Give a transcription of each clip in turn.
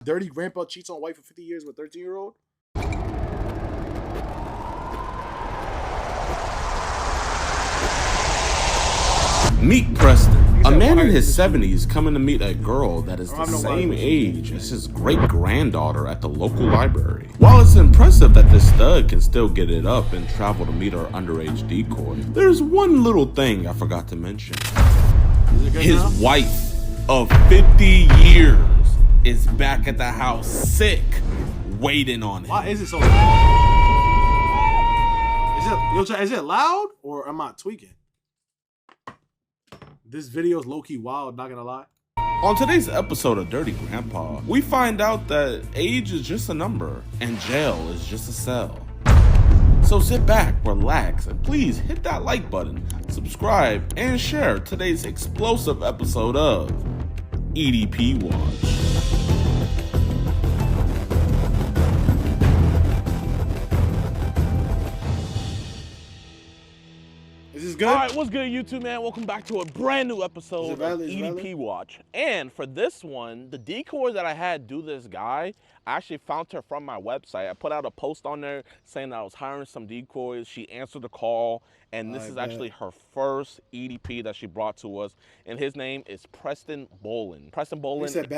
Dirty grandpa cheats on wife for 50 years with 13-year-old? Meet Preston, a man in his 70s coming to meet a girl that is the same age as his great-granddaughter at the local library. While it's impressive that this stud can still get it up and travel to meet our underage decoy, there's one little thing I forgot to mention. His wife of 50 years is back at the house sick, waiting on him. Why is it so loud? Is it loud or am I tweaking? This video is low-key wild, not gonna lie. On today's episode of Dirty Grandpa, we find out that age is just a number and jail is just a cell. So sit back, relax, and please hit that like button, subscribe, and share today's explosive episode of EDP Watch. Good? All right, what's good, YouTube, man? Welcome back to a brand new episode of EDP Watch. And for this one, the decoy that I had do this guy, I actually found her from my website. I put out a post on there saying that I was hiring some decoys. She answered the call, and this is actually her first EDP that she brought to us. And his name is Preston Bolin. Preston Bolin is a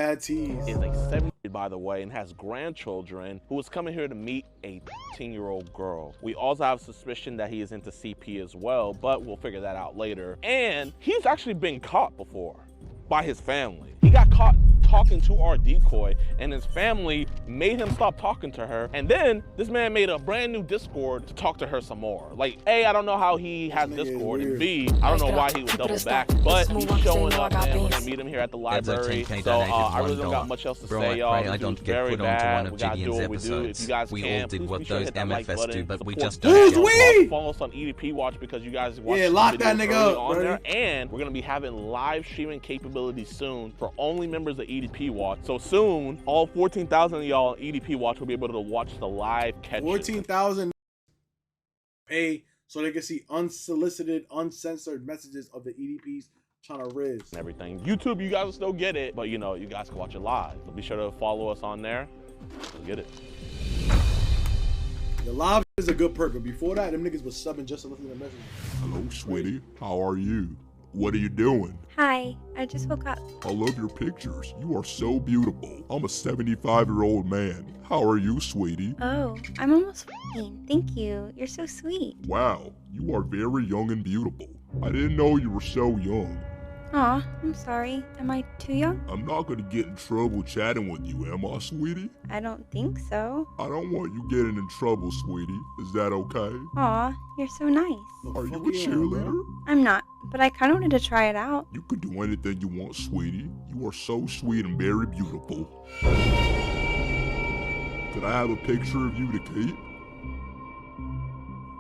70, by the way, and has grandchildren who is coming here to meet a 13-year-old girl. We also have suspicion that he is into CP as well, but we'll figure that out later. And he's actually been caught before by his family. He got caught talking to our decoy, and his family made him stop talking to her. And then this man made a brand new Discord to talk to her some more. Like, A, I don't know how he has Discord, and B, I don't know why he would double back, but he's showing up, and we're gonna meet him here at the library. So I really don't got much else to say, y'all. I don't get put onto one of Jidion's episodes. We all did what those MFS do, but we just don't. Follow us on EDP Watch because you guys watch lock that nigga up on there, and we're gonna be having live streaming capabilities soon for only members of EDP Watch. So soon, all 14,000 of y'all on EDP Watch will be able to watch the live catch. 14,000 pay so they can see unsolicited, uncensored messages of the EDPs trying to riz. And everything. YouTube, you guys will still get it, but you know, you guys can watch it live. So be sure to follow us on there. You'll get it. The live is a good perk, but before that, them niggas was subbing just to listen to the messages. Hello, sweetie. How are you? What are you doing? Hi, I just woke up. I love your pictures. You are so beautiful. I'm a 75-year-old man. How are you, sweetie? Oh, I'm almost 14. Thank you. You're so sweet. Wow, you are very young and beautiful. I didn't know you were so young. Aw, I'm sorry. Am I too young? I'm not gonna get in trouble chatting with you, am I, sweetie? I don't think so. I don't want you getting in trouble, sweetie. Is that okay? Aw, you're so nice. Are you a cheerleader? I'm not, but I kind of wanted to try it out. You can do anything you want, sweetie. You are so sweet and very beautiful. Could I have a picture of you to keep?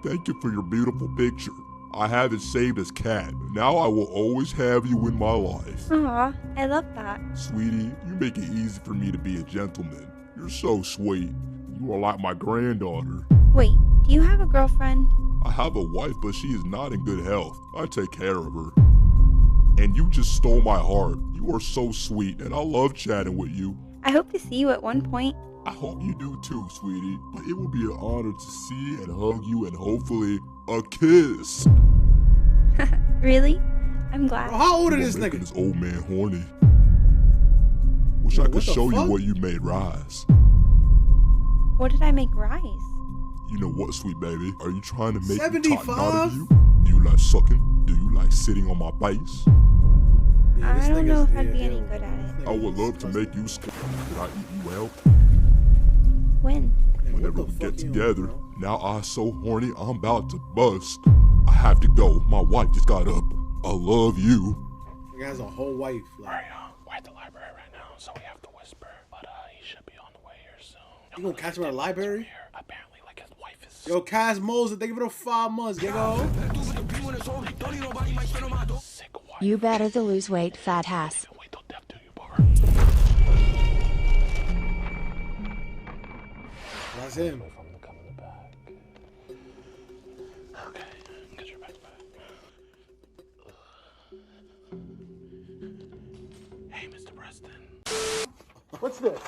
Thank you for your beautiful picture. I have it saved as Cat. Now I will always have you in my life. Aw, I love that. Sweetie, you make it easy for me to be a gentleman. You're so sweet. You are like my granddaughter. Wait, do you have a girlfriend? I have a wife, but she is not in good health. I take care of her. And you just stole my heart. You are so sweet, and I love chatting with you. I hope to see you at one point. I hope you do too, sweetie. But it will be an honor to see and hug you and hopefully a kiss. Really? I'm glad. Bro, how old is this nigga? This old man horny. Wish I could show you what you made rise. What did I make rise? You know what, sweet baby? Are you trying to make 75? me talk out of you? Do you like sucking? Do you like sitting on my face? Yeah, I don't know if I'd be any good at it. I would love to make you squirm. Could I eat you out? When? Whenever we get together. Now I'm so horny, I'm about to bust. I have to go. My wife just got up. I love you. He has a whole wife. Like. We're at the library right now, so we have to whisper. But he should be on the way here soon. You gonna catch him at the library? Apparently, like his wife is. Yo, Kaz Moses, they give it 5 months, nigga. You better to lose weight, fat ass. Wait till death do you part. That's him. Okay, get your backpack. Hey, Mr. Preston. What's this?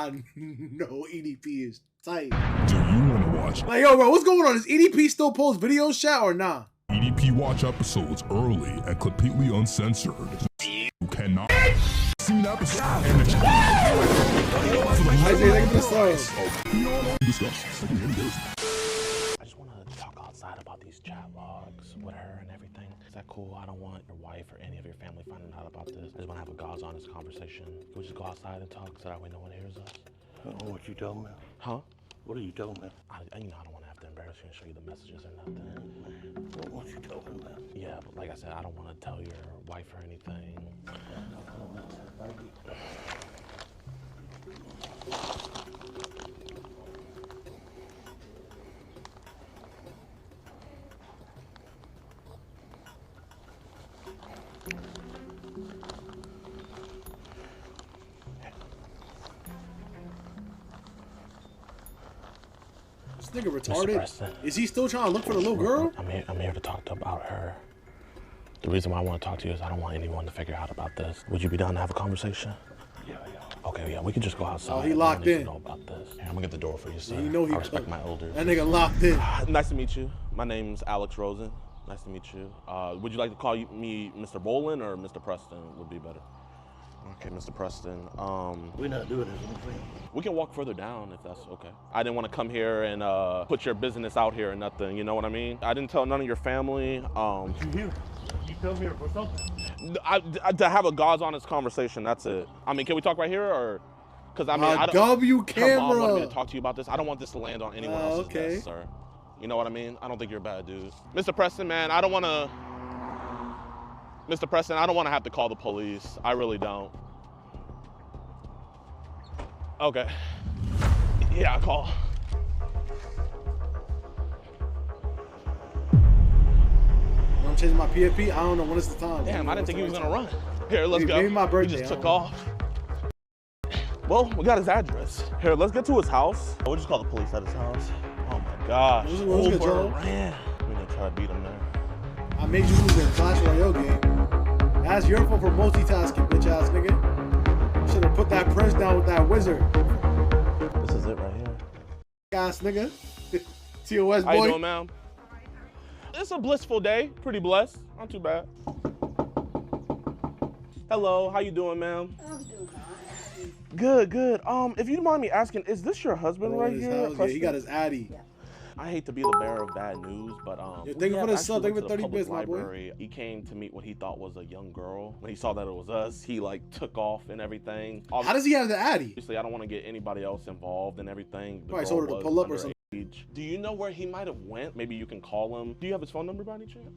I know EDP is tight. Do you want to watch Like, yo, bro, what's going on? Is EDP still post videos, chat, or nah? EDP watch episodes early and completely uncensored? You cannot see an episode and the I just want to talk outside about these chat logs with her and everything. Is that cool? I don't want your wife or any of your family finding out about this. I just want to have a God's honest conversation. Can we just go outside and talk so that way no one hears us? I don't know what you told me. Huh? What are you talking about? I don't want to have to embarrass you and show you the messages or nothing. What you talking about? Yeah, but like I said, I don't want to tell your wife or anything. This nigga retarded. Is he still trying to look for the little girl? I'm here to talk about her. The reason why I want to talk to you is I don't want anyone to figure out about this. Would you be down to have a conversation? Yeah. Okay, yeah, we can just go outside. Oh, he locked in. Know about this. Here, I'm gonna get the door for you, sir. You know he I respect my elders. That nigga locked in. Nice to meet you. My name's Alex Rosen. Nice to meet you. Would you like to call me Mr. Bolin or Mr. Preston would be better? Okay, Mr. Preston. We're not doing this, anything. We can walk further down if that's okay. I didn't want to come here and put your business out here or nothing, you know what I mean? I didn't tell none of your family. You here? You come here for something? To have a God's honest conversation, that's it. I mean, can we talk right here or? Because I mean, I don't. W camera. Her mom wanted me to talk to you about this. I don't want this to land on anyone else's desk, sir. You know what I mean? I don't think you're a bad dude. Mr. Preston, man, I don't want to. Mr. Preston, I don't want to have to call the police. I really don't. Okay. Yeah, I'll call. I'm changing my PFP. I don't know when it's the time. Damn, I didn't think he was gonna run. Here, let's go. Maybe my birthday. He just took off. Well, we got his address. Here, let's get to his house. We'll just call the police at his house. Oh my gosh. Overran. We're gonna try to beat him there. I made you lose in Clash Royale game. That's your fault for multitasking, bitch ass nigga. Should have put that prince down with that wizard. This is it right here. Ass nigga. TOS boy. How you doing, ma'am? It's a blissful day. Pretty blessed. Not too bad. Hello, how you doing, ma'am? I'm doing fine. Good, good. If you don't mind me asking, is this your husband right here? Yeah, he got his Addy. Yeah. I hate to be the bearer of bad news, but thank you for the sub. Thank you for 30 bits, my boy. He came to meet what he thought was a young girl. When he saw that it was us, he like took off and everything. How does he have the Addy? Obviously, I don't want to get anybody else involved and everything. Probably told her to pull up or something. Do you know where he might have went? Maybe you can call him. Do you have his phone number by any chance?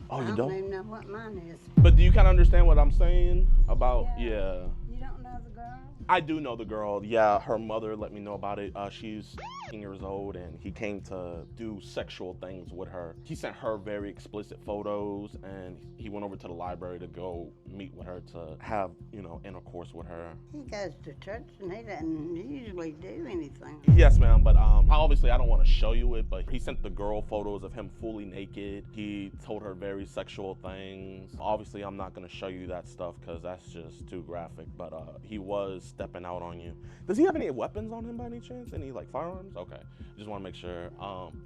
Oh, you don't? I don't even know what mine is. But do you kind of understand what I'm saying about? Yeah. You don't know the girl? I do know the girl. Yeah, her mother let me know about it. She's 16 years old, and he came to do sexual things with her. He sent her very explicit photos, and he went over to the library to go meet with her to have, you know, intercourse with her. He goes to church, and he doesn't usually do anything. Yes, ma'am, but obviously I don't want to show you it, but he sent the girl photos of him fully naked. He told her very sexual things. Obviously, I'm not going to show you that stuff because that's just too graphic, but he was stepping out on you. Does he have any weapons on him by any chance? Any like firearms? Okay, just want to make sure.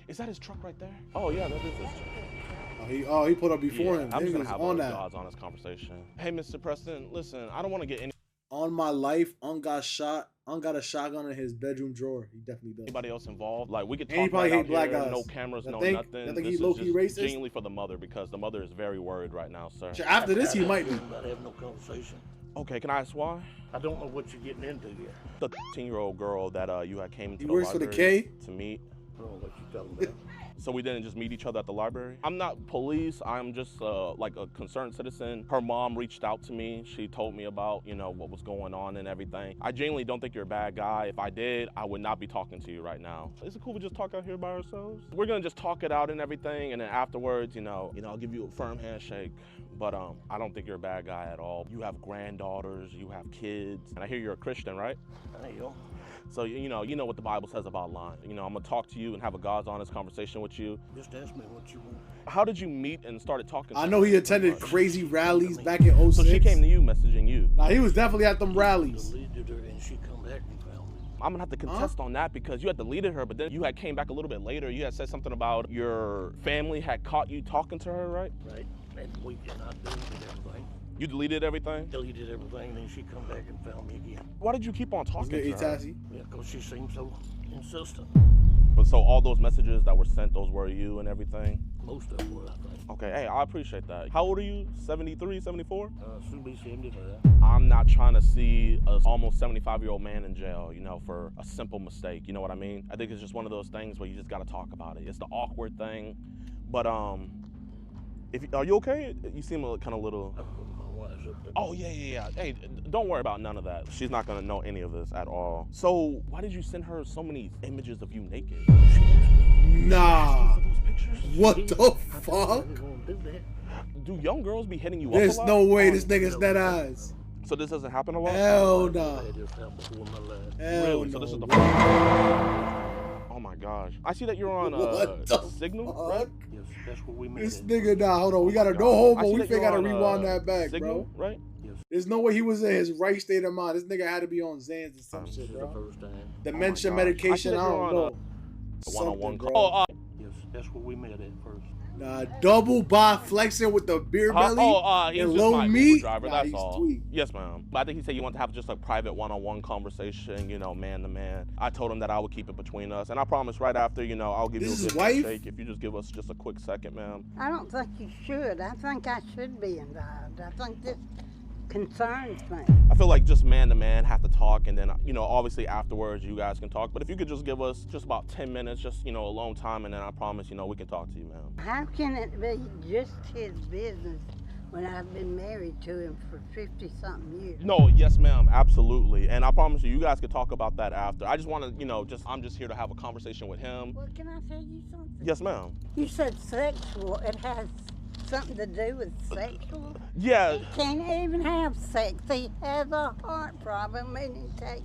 Is that his truck right there? Oh yeah, that is his truck. Oh, he put up before him. I'm just gonna have a God's honest conversation. Hey, Mr. Preston, listen, I don't want to get any. On my life, got a shotgun in his bedroom drawer. He definitely does. Anybody else involved? Like we could talk and he probably hate black guys. No cameras, no nothing. I think he's low-key racist. Genuinely for the mother because the mother is very worried right now, sir. After this, he might be. About having no conversation. Okay, can I ask why? I don't know what you're getting into here. The 13-year-old girl that you had came to the library for the K? To meet. I don't know what you're talking about. So we didn't just meet each other at the library? I'm not police, I'm just like a concerned citizen. Her mom reached out to me. She told me about, you know, what was going on and everything. I genuinely don't think you're a bad guy. If I did, I would not be talking to you right now. Is it cool we just talk out here by ourselves? We're gonna just talk it out and everything, and then afterwards, you know, I'll give you a firm handshake. But I don't think you're a bad guy at all. You have granddaughters, you have kids, and I hear you're a Christian, right? I am. So, you know what the Bible says about lying. You know, I'm gonna talk to you and have a God's honest conversation with you. Just ask me what you want. How did you meet and started talking to I know he attended crazy rallies back in 06. So she came to you, messaging you. Nah, he was definitely at them rallies. Deleted her and she come back and found I'm gonna have to contest on that because you had deleted her, but then you had came back a little bit later. You had said something about your family had caught you talking to her, right? Right. And we cannot delete everything. You deleted everything? Deleted everything, then she come back and found me again. Why did you keep on talking to her? Yeah, because she seemed so insistent. But so all those messages that were sent, those were you and everything? Most of them were, I think. Okay, hey, I appreciate that. How old are you? 73, 74? Soon be 75. I'm not trying to see a almost 75-year-old man in jail, you know, for a simple mistake. You know what I mean? I think it's just one of those things where you just gotta talk about it. It's the awkward thing. But are you okay? You seem kind of little. Oh yeah. Hey, don't worry about none of that. She's not gonna know any of this at all. So why did you send her so many images of you naked? Nah. What the fuck? Do young girls be hitting you up There's a lot? no way this nigga's dead eyes. So this doesn't happen a lot? Hell no. Really? So this is the first time? Oh my gosh. I see that you're on Signal, right? Yes, that's what we made. This nigga, nah, hold on. We gotta no homo. We gotta rewind that back, Signal, bro. Right? Yes. There's no way he was in his right state of mind. This nigga had to be on Xans or some shit, bro. The first time. Dementia medication, I don't know. One-on-one Something, call. Yes, that's what we met at first. Nah, double bi flexing with the beer belly He's and just low my Uber meat. driver, Nah, that's he's all. tweet. Yes, ma'am. But I think he said you want to have just a private one-on-one conversation, you know, man to man. I told him that I would keep it between us, and I promise right after, you know, I'll give This you a is good wife? shake if you just give us just a quick second, ma'am. I don't think you should. I think I should be involved. I think this concerns me. I feel like just man to man have to talk, and then, you know, obviously afterwards you guys can talk. But if you could just give us just about 10 minutes, just, you know, alone time, and then I promise, you know, we can talk to you, ma'am. How can it be just his business when I've been married to him for 50-something years? No, yes, ma'am, absolutely. And I promise you guys can talk about that after. I just want to, you know, I'm just here to have a conversation with him. Well, can I tell you something? Yes, ma'am. You said sexual. It has something to do with sexual? Yeah. He can't even have sex. He has a heart problem and he takes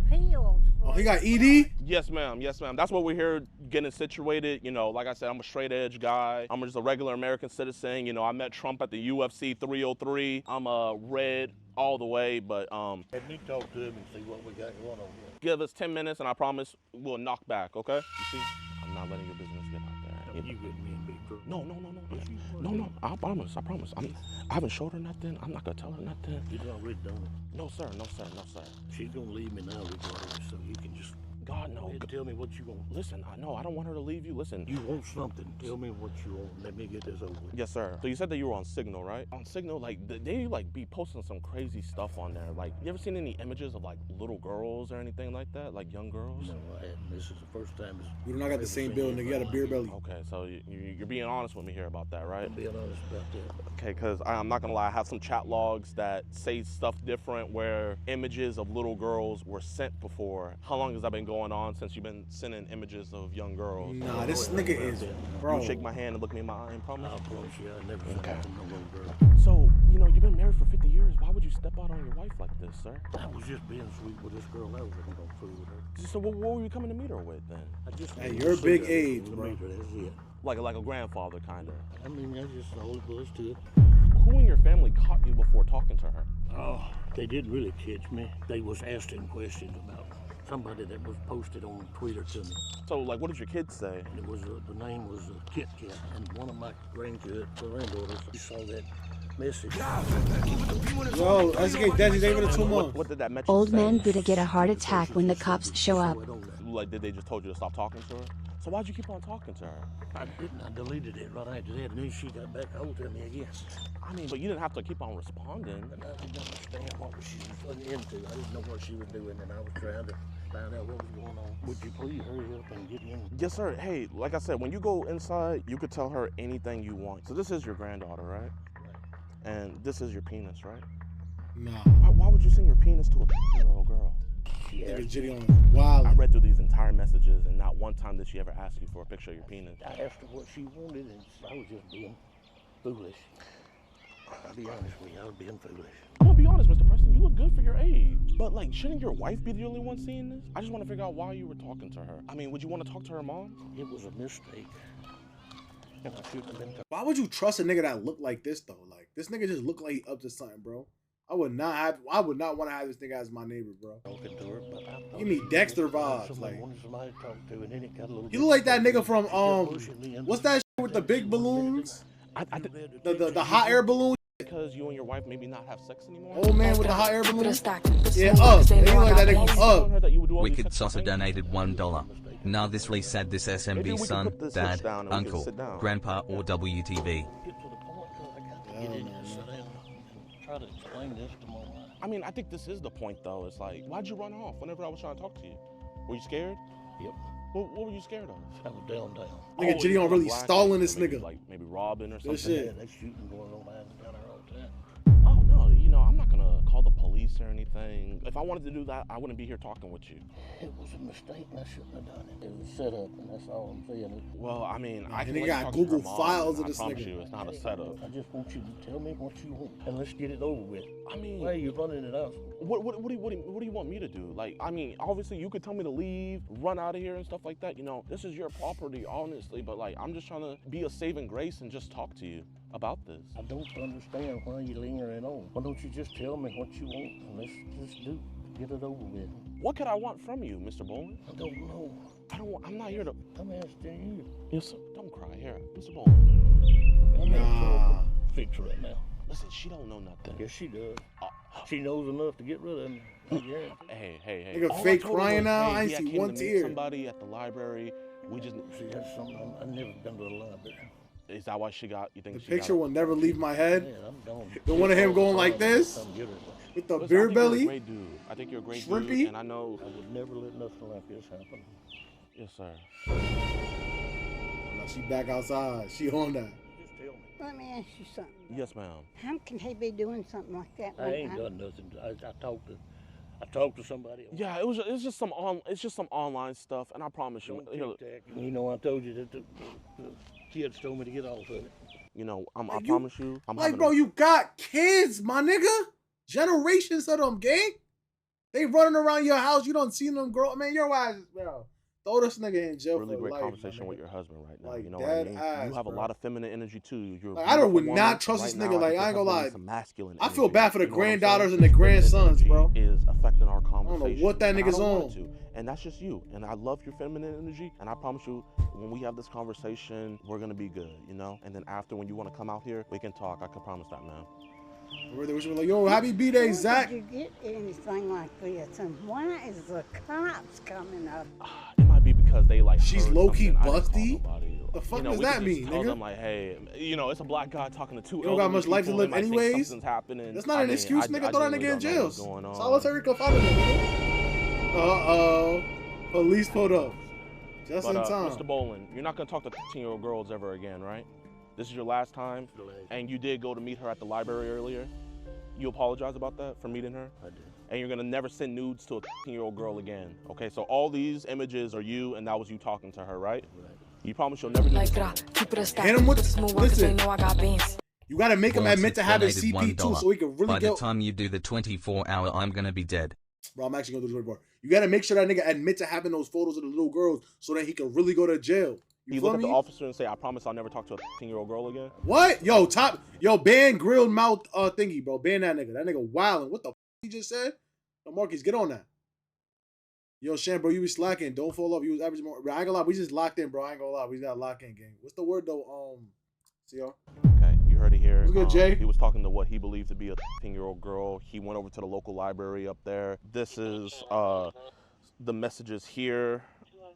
pills. Oh, he got ED? Yes, ma'am. Yes, ma'am. That's what we're here getting situated. You know, like I said, I'm a straight edge guy. I'm just a regular American citizen. You know, I met Trump at the UFC 303. I'm a red all the way, but Let me talk to him and see what we got going on here. give us 10 minutes and I promise we'll knock back, okay? You see, I'm not letting your business get out there. You with me and Big Crook. No. No, I promise. I haven't showed her nothing. I'm not gonna tell her nothing. You've already done it. No, sir. She's gonna leave me now regardless, so you can just God, no. tell me what you want. Listen, I don't want her to leave you. Listen. You want something, tell me what you want. Let me get this over with. Yes, sir. So you said that you were on Signal, right? On Signal, like, they like be posting some crazy stuff on there. Like, you ever seen any images of like little girls or anything like that? Like young girls? No, I hadn't. This is the first time. We do not got the same bill, nigga. You got a beer belly. Okay, so you're being honest with me here about that, right? I'm being honest about that. Okay, because I'm not gonna lie, I have some chat logs that say stuff different where images of little girls were sent before. How long has that been going on since you've been sending images of young girls? Nah, this nigga is, bro. You shake my hand and look me in my eye and promise? I promise you, I never sent that to no little girl. So, you know, you've been married for 50 years. Why would you step out on your wife like this, sir? I was just being sweet with this girl. I wasn't gonna fool with her. So what were you coming to meet her with then? I just Hey, you're big age, bro. That's it. Like a grandfather, kind of. I mean, that's just all it was to it. Who in your family caught you before talking to her? Oh, they didn't really catch me. They was asking questions about somebody that was posted on Twitter to me. So, like, what did your kids say? And it was the name was Kit Kat, and one of my granddaughters, she saw that message. Yo, SK Desi, they even 2 months. What did that message Old say? man gonna get a heart attack when the cops show up. Like, did they just told you to stop talking to her? So why'd you keep on talking to her? I didn't. I deleted it right after that, and then she got back hold to me again. I mean, but you didn't have to keep on responding. And I didn't understand what she was into. I didn't know what she was doing, and I was trying to find out what was going on. Would you please hurry up and get in? Yes, sir. Hey, like I said, when you go inside, you could tell her anything you want. So this is your granddaughter, right? Right. And this is your penis, right? Nah. Why would you send your penis to a 15-year-old girl? Nigga Jidion is wild. I read through these entire messages, and not one time did she ever ask you for a picture of your penis. I asked her what she wanted, and I was just being foolish. I'll be honest with you, I was being foolish. I'm gonna be honest, Mr. Preston, you look good for your age. But, like, shouldn't your wife be the only one seeing this? I just want to figure out why you were talking to her. I mean, would you want to talk to her mom? It was a mistake. And I shouldn't have been talking. Why would you trust a nigga that look like this, though? Like, this nigga just look like he up to something, bro. I would not want to have this nigga as my neighbor, bro. Talking to her, but Give me Dexter vibes. Somebody Like, wanted somebody to talk to, and then it got a little. you look like that nigga from what's that shit with the big balloons? The hot air balloon. Because you and your wife maybe not have sex anymore. Old man with the hot air balloon. Yeah, up. They like that nigga up. Wicked Saucer donated $1. Now this really sad this SMB son, dad, uncle, grandpa, or WTV. Try to explain this to my wife. I mean, I think this is the point though. It's like, why'd you run off whenever I was trying to talk to you? Were you scared? Yep. What were you scared of? I was down. Nigga, Jidion really stalling this nigga. Like maybe robbing or something. Good shit. Yeah, they shooting going on down there all the time. Oh no, you know, I'm not gonna call the police or anything. If I wanted to do that, I wouldn't be here talking with you. It was a mistake and I shouldn't have done it. It was a setup and that's all I'm saying. Well, I mean, I can got Google files of this nigga. I promise nigga. you, it's not a setup. I just want you to tell me what you want and let's get it over with. I mean, why are you running it out? What do you want me to do? Like, I mean, obviously you could tell me to leave, run out of here and stuff like that. You know, this is your property, honestly. But like, I'm just trying to be a saving grace and just talk to you about this. I don't understand why you're lingering on. Why don't you just tell me what you want and let's just get it over with? What could I want from you, Mr. Bowling? I don't know. I'm not here to. I'm asking you. Yes, sir. Don't cry. Here, Mr. Bowling. I'm fix her right now. Listen, she don't know nothing. Yes, she does. She knows enough to get rid of me. Hey. Nigga fake crying now. I ain't see one tear. Somebody at the library. We just. See, that's something I've never been to a library. Is that why she got? You think the picture will never leave my head? Yeah, I'm gone. The one of him going like this with the beer belly. You're a great dude. I think you're a great Shrimpy. dude, and I know I would never let nothing like this happen. Yes, sir. Now she back outside. She on that. Just tell me. Let me ask you something. Yes, ma'am. How can he be doing something like that? I ain't done nothing. I talked to somebody. Yeah, it's just some online stuff, and I promise you. You know, I told you that the kids told me to get off of it. You know, I promise you. Like, bro, you got kids, my nigga. Generations of them, gang. They running around your house. You don't see them grow. Man, your ass, bro. Throw this nigga in jail. Really for great life, conversation with your husband right now. Like, you know what I mean? You have a lot of feminine energy too. Like, I would not trust this nigga. Like, I ain't gonna lie. Masculine I feel bad for the granddaughters and the grandsons, bro. Is affecting our conversation. I don't know what that nigga's on. And that's just you. And I love your feminine energy. And I promise you, when we have this conversation, we're gonna be good, you know? And then after, when you wanna come out here, we can talk. I can promise that, man. Like, yo, happy B-Day, Zach. How did you get anything like this? And why is the cops coming up? It might be because they like. She's low-key busty. The fuck does that mean, tell nigga? them like, hey, you know, it's a black guy talking to two. You don't got much life to live anyways. Something's happening. That's not an excuse, nigga. Throw that nigga in jail. Solitary confinement, nigga. Uh-oh. Police pulled up. Just in time. Mr. Bowling, you're not gonna talk to 15-year-old girls ever again, right? This is your last time, and you did go to meet her at the library earlier. You apologize about that for meeting her? I did. And you're gonna never send nudes to a 15-year-old girl again, okay? So all these images are you, and that was you talking to her, right? Right. You promise you'll never do that. Hit him with listen. You gotta make him admit to having CP too, so he can really By the time you do the 24-hour, I'm gonna be dead. Bro, I'm actually gonna do the 24. You gotta make sure that nigga admit to having those photos of the little girls, so that he can really go to jail. You look at the officer and say, I promise I'll never talk to a 15-year-old girl again? What? Yo, ban grilled mouth thingy, bro. Ban that nigga. That nigga wildin'. What the f he just said? Yo, Marcus, get on that. Yo, Shan, bro, you be slacking. Don't fall off. You was averaging more. Bro, I ain't gonna lie. We just locked in, bro. I ain't gonna lie. We got locked in, gang. What's the word, though? CR? Okay, you heard it here. What's good, Jay? He was talking to what he believed to be a 15-year-old girl. He went over to the local library up there. This is the messages here.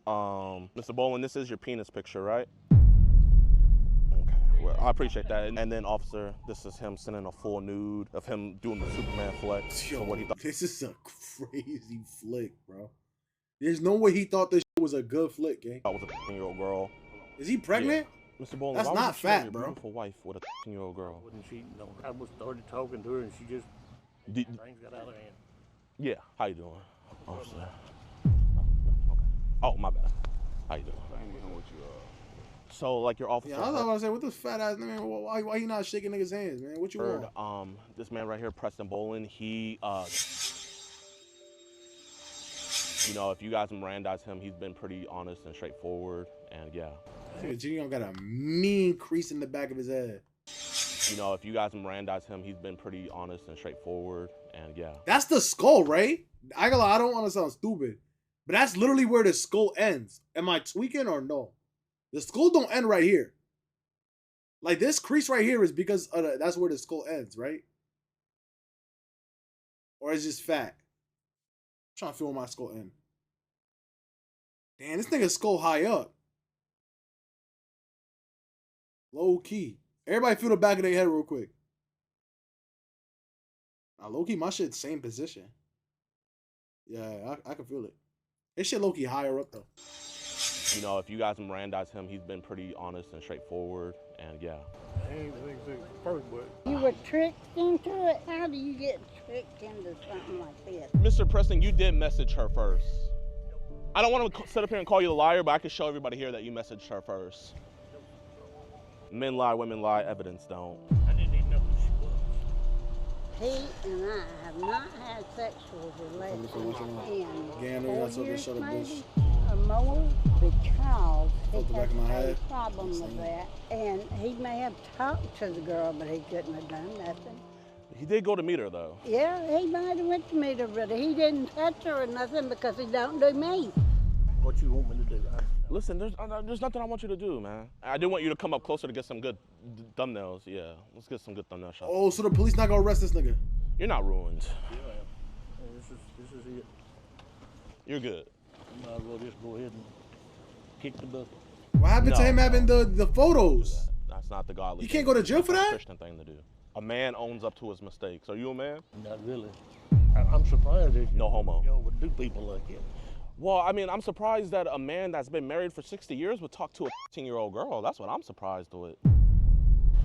Mr. Bowling, this is your penis picture, right? Okay, well, I appreciate that. And then, officer, this is him sending a full nude of him doing the Superman flex. Yo, what he thought. This is a crazy flick, bro. There's no way he thought this shit was a good flick, gang. I was a 15-year-old girl. Is he pregnant? Yeah. Mr. Bowling, that's why not fat, your bro. Beautiful wife with a 15-year-old girl. Wouldn't she? No, I was started talking to her and she just things got out of hand. Yeah, how you doing, officer? Oh, my bad. How you doing? I ain't getting what you So, like, your officer... Yeah, I was about to say, what this fat ass nigga, why he not shaking niggas' hands, man? What you want? This man right here, Preston Bolin, he, you know, if you guys Mirandize him, he's been pretty honest and straightforward, and yeah. I think Jidion got a mean crease in the back of his head. You know, if you guys Mirandize him, he's been pretty honest and straightforward, and yeah. That's the skull, right? I don't want to sound stupid, but that's literally where the skull ends. Am I tweaking or no? The skull don't end right here. Like this crease right here is because that's where the skull ends, right? Or is just fat? I'm trying to feel where my skull end. Damn, this nigga's skull high up. Low key. Everybody feel the back of their head real quick. Now, low key, my shit's same position. Yeah, I can feel it. This shit low key higher up though. You know, if you guys Mirandize him, he's been pretty honest and straightforward, and yeah. You were tricked into it? How do you get tricked into something like this? Mr. Preston, you did message her first. I don't want to sit up here and call you a liar, but I can show everybody here that you messaged her first. Men lie, women lie, evidence don't. I didn't even know who she was. He and I have not had sexual relations in 4 years maybe or more because he has a problem with that. And he may have talked to the girl, but he couldn't have done nothing. He did go to meet her though. Yeah, he might have went to meet her, but he didn't touch her or nothing because he don't do me. What you want me to do? Listen, there's nothing I want you to do, man. I do want you to come up closer to get some good thumbnails. Yeah, let's get some good thumbnail shots. Oh, so the police not gonna arrest this nigga? You're not ruined. Yeah, I am. This is it. You're good. You might as well just go ahead and kick the bucket. What happened to him having the photos? That's not the godly. He can't go to jail for that? Christian thing to do. A man owns up to his mistakes. Are you a man? Not really. I'm surprised that no homo. Y'all would do people like that. Well, I mean, I'm surprised that a man that's been married for 60 years would talk to a 15-year-old girl. That's what I'm surprised with.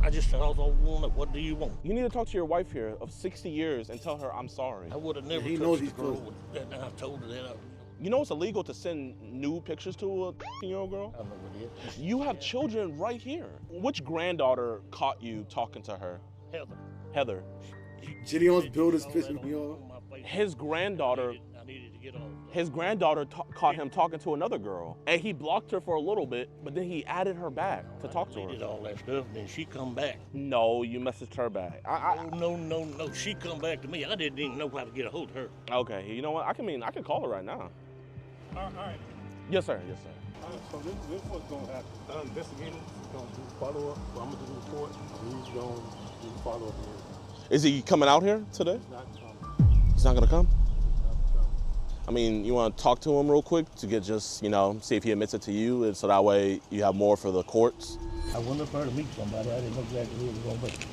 I just said, what do you want? You need to talk to your wife here of 60 years and tell her I'm sorry. I would have never knows touched he's the girl close. with that. I told her that. You know it's illegal to send nude pictures to a 15-year-old girl? I know it is. You have children right here. Which granddaughter caught you talking to her? Heather. Jidion's build is pissing me off. His granddaughter caught him talking to another girl, and he blocked her for a little bit, but then he added her back to talk to her. I did all that stuff, and then she come back. No, you messaged her back. No. She come back to me. I didn't even know how to get a hold of her. Okay, you know what? I can call her right now. All right. Yes, sir. Yes, sir. So this is what's going to happen. The investigator is going to do follow-up. So I'm going to do the report, and he's going to do follow-up. Is he coming out here today? He's not coming. He's not going to come? Not coming. I mean, you want to talk to him real quick to get just, see if he admits it to you, and so that way you have more for the courts? I went up there to meet somebody. I didn't know exactly who it was going to be.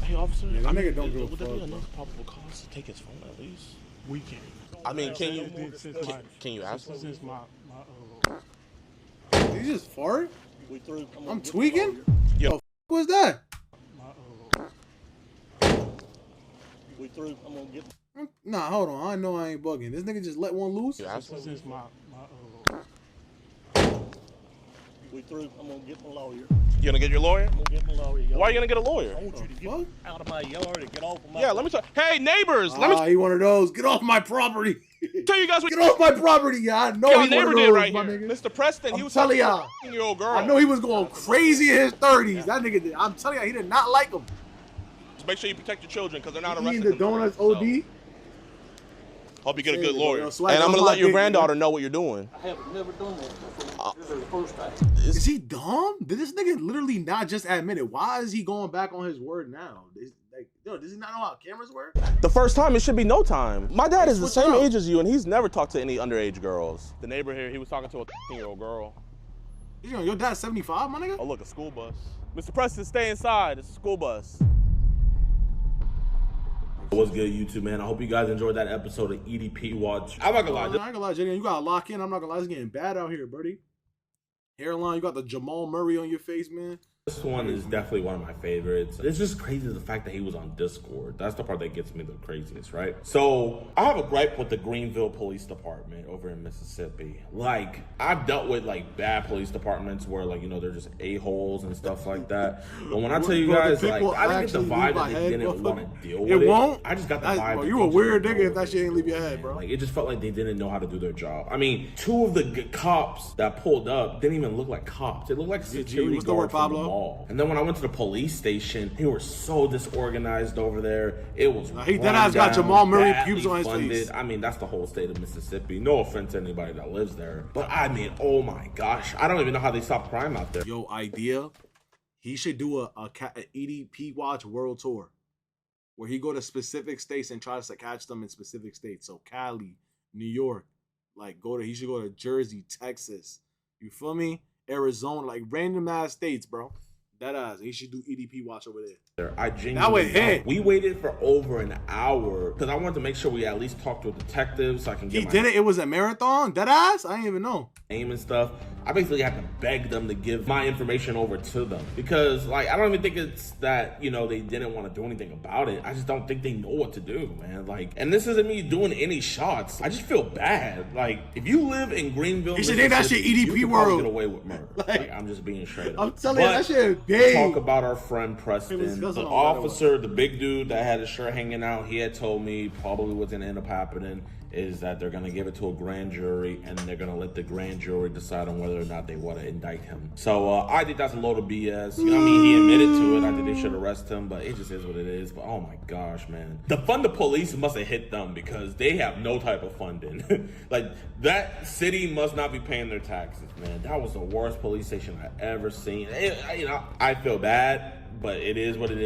Hey, officer, that nigga don't give a would there be fuck, enough probable cause to take his phone at least? We can. I mean, can you ask him? This is my Did you just fart? I'm tweaking? Yo, what was that? We through. I'm going to get... Nah, hold on. I know I ain't bugging. This nigga just let one loose? This is my We through. I'm going to get my lawyer. You going to get your lawyer? I'm going to get my lawyer. Why are you going to get a lawyer? I want you to get out of my yard and get off of my... Yeah, let me talk. Hey, neighbors, he one of those. Get off my property. Tell you guys what. Get off my property. Yeah, I know he one of those, right my here. nigga. Mr. Preston, he was telling talking y'all. to a 15-year-old girl. I know he was going crazy in his 30s. That nigga did. I'm telling y'all, he did not like him. Just make sure you protect your children because they're not Eating arrested. the donuts OD. Hope you get a good lawyer. Yo, and I'm going to let your granddaughter know what you're doing. I have never done that before. This is the first time. Is he dumb? Did this nigga literally not just admit it? Why is he going back on his word now? Does he not know how cameras work? The first time, it should be no time. My dad is the same age as you, and he's never talked to any underage girls. The neighbor here, he was talking to a 15-year-old girl. Your dad's 75, my nigga? Oh, look, a school bus. Mr. Preston, stay inside. It's a school bus. What's good, YouTube, man? I hope you guys enjoyed that episode of EDP Watch. I'm not gonna lie. I ain't gonna lie, Jidion. You gotta lock in. I'm not gonna lie. It's getting bad out here, buddy. Hairline, you got the Jamal Murray on your face, man. This one is definitely one of my favorites. It's just crazy the fact that he was on Discord. That's the part that gets me the craziest, right? So I have a gripe with the Greenville Police Department over in Mississippi. Like, I've dealt with like bad police departments where like, you know, they're just a-holes and stuff like that. But when I tell you guys, like, I didn't get the vibe that they didn't want to deal with it. Won't? I just got the vibe. Bro, you a weird nigga if that shit ain't leave your head, bro. Like, it just felt like they didn't know how to do their job. I mean, two of the cops that pulled up didn't even look like cops. They looked like security guards from the mall. And then when I went to the police station, they were so disorganized over there. It was he deadass got Jamal Murray pubes on his funded. face. I mean, that's the whole state of Mississippi. No offense to anybody that lives there, but I mean, oh my gosh, I don't even know how they stop crime out there. Yo, idea. He should do a EDP watch world tour, where he go to specific states and tries to catch them in specific states. So Cali, New York, like he should go to Jersey, Texas. You feel me? Arizona, like random ass states, bro. That ass. He should do EDP watch over there. I genuinely, we waited for over an hour because I wanted to make sure we at least talked to a detective so I can get. He did it. It was a marathon. That ass. I didn't even know. Name and stuff. I basically had to beg them to give my information over to them because, like, I don't even think it's that, you know, they didn't want to do anything about it. I just don't think they know what to do, man. Like, and this isn't me doing any shots. I just feel bad. Like, if you live in Greenville, you should name that shit EDP you World. Get away with murder. Like, I'm just being straight up. I'm telling you, that shit big. Talk about our friend Preston, the officer, the big dude that had his shirt hanging out. He had told me probably what's going to end up happening is that they're going to give it to a grand jury and they're going to let the grand jury decide on whether or not they want to indict him. So I think that's a load of BS. You know what I mean? He admitted to it. I think they should arrest him, but it just is what it is. But oh my gosh, man. The fund the police must have hit them because they have no type of funding. Like, that city must not be paying their taxes, man. That was the worst police station I ever seen. You know, I feel bad, but it is what it is.